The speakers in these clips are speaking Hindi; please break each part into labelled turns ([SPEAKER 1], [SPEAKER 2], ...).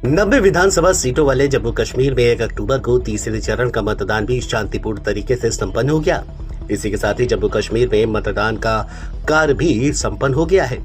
[SPEAKER 1] 90 विधानसभा सीटों वाले जम्मू कश्मीर में 1 अक्टूबर को तीसरे चरण का मतदान भी शांतिपूर्ण तरीके से संपन्न हो गया। इसी के साथ ही जम्मू कश्मीर में मतदान का कार्य भी संपन्न हो गया है।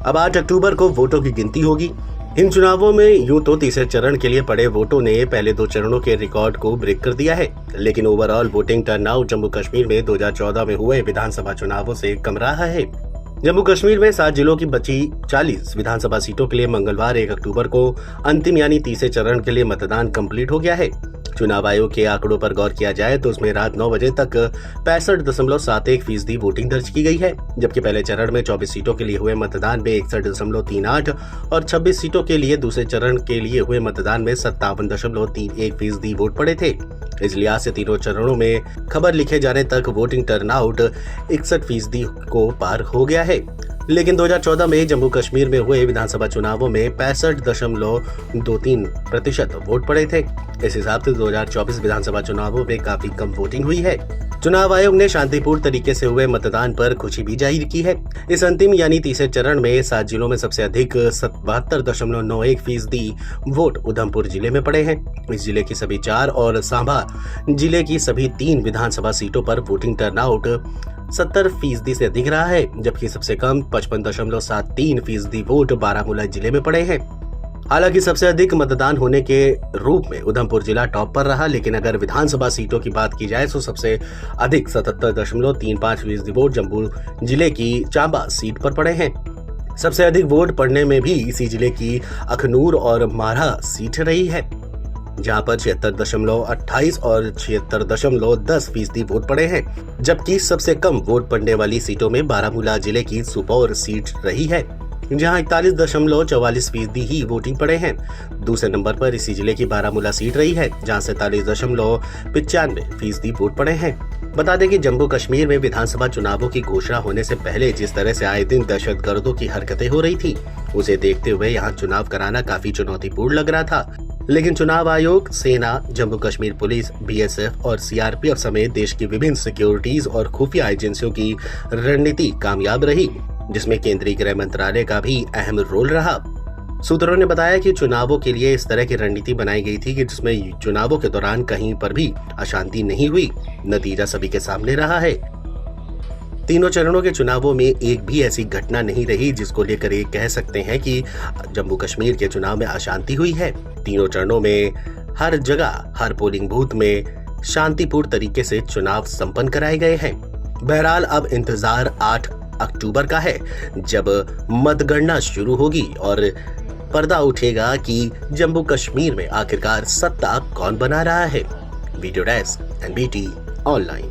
[SPEAKER 1] अब 8 अक्टूबर को वोटों की गिनती होगी। इन चुनावों में यूं तो तीसरे चरण के लिए पड़े वोटों ने पहले 2 चरणों के रिकॉर्ड को ब्रेक कर दिया है, लेकिन overall voting turnout Jammu Kashmir में 2014 में हुए विधानसभा चुनावों से कम रहा है। जम्मू कश्मीर में 7 जिलों की बची 40 विधानसभा सीटों के लिए मंगलवार 1 अक्टूबर को अंतिम यानी तीसरे चरण के लिए मतदान कंप्लीट हो गया है। चुनाव आयोग के आंकड़ों पर गौर किया जाए तो उसमें रात 9 बजे तक 65.71% वोटिंग दर्ज की गई है, जबकि पहले चरण में 24 सीटों के लिए हुए मतदान में 61.38 और 26 सीटों के लिए दूसरे चरण के लिए हुए मतदान में 57.31% वोट पड़े थे। इस लिहाज से तीनों चरणों में खबर लिखे जाने तक वोटिंग टर्नआउट 61% को पार हो गया है। लेकिन 2014 में जम्मू कश्मीर में हुए विधानसभा चुनावों में 65.23% वोट पड़े थे। इस हिसाब से 2024 विधानसभा चुनावों में काफी कम वोटिंग हुई है। चुनाव आयोग ने शांतिपूर्ण तरीके से हुए मतदान पर खुशी भी जाहिर की है। इस अंतिम यानी तीसरे चरण में 7 जिलों में सबसे अधिक 72.91% वोट उधमपुर जिले में पड़े हैं। इस जिले की सभी 4 और सांबा जिले की सभी 3 विधानसभा सीटों पर वोटिंग टर्नआउट 70% से अधिक रहा है, जबकि सबसे कम 55.73% वोट बारामूला जिले में पड़े हैं। हालांकि सबसे अधिक मतदान होने के रूप में उधमपुर जिला टॉप पर रहा, लेकिन अगर विधानसभा सीटों की बात की जाए तो सबसे अधिक 77.35% वोट जम्मू जिले की चांबा सीट पर पड़े हैं। सबसे अधिक वोट पड़ने में भी इसी जिले की अखनूर और मारहा सीट रही है, जहां पर 76.28 और 76.10% वोट पड़े हैं, जबकि सबसे कम वोट पड़ने वाली सीटों में बारामूला जिले की सुपौर सीट रही है, जहां 41.44% ही वोटिंग पड़े हैं। दूसरे नंबर पर इसी जिले की बारामूला सीट रही है, जहां 47.95% वोट पड़े हैं। बता दें कि जम्मू कश्मीर में विधानसभा चुनावों की घोषणा होने से पहले जिस तरह से आए दिन दहशतगर्दों की हरकतें हो रही थी, उसे देखते हुए यहाँ चुनाव कराना काफी चुनौतीपूर्ण लग रहा था। लेकिन चुनाव आयोग, सेना, जम्मू कश्मीर पुलिस, बीएसएफ और सीआरपीएफ समेत देश की विभिन्न सिक्योरिटीज और खुफिया एजेंसियों की रणनीति कामयाब रही, जिसमें केंद्रीय गृह मंत्रालय का भी अहम रोल रहा। सूत्रों ने बताया कि चुनावों के लिए इस तरह की रणनीति बनाई गई थी कि जिसमें चुनावों के दौरान कहीं पर भी अशांति नहीं हुई। नतीजा सभी के सामने रहा है। तीनों चरणों के चुनावों में एक भी ऐसी घटना नहीं रही जिसको लेकर ये कह सकते हैं कि जम्मू कश्मीर के चुनाव में अशांति हुई है। तीनों चरणों में हर जगह, हर पोलिंग बूथ में शांतिपूर्ण तरीके से चुनाव संपन्न कराए गए हैं। बहरहाल अब इंतजार 8 अक्टूबर का है, जब मतगणना शुरू होगी और पर्दा उठेगा कि जम्मू कश्मीर में आखिरकार सत्ता कौन बना रहा है। Video desk, NBT online.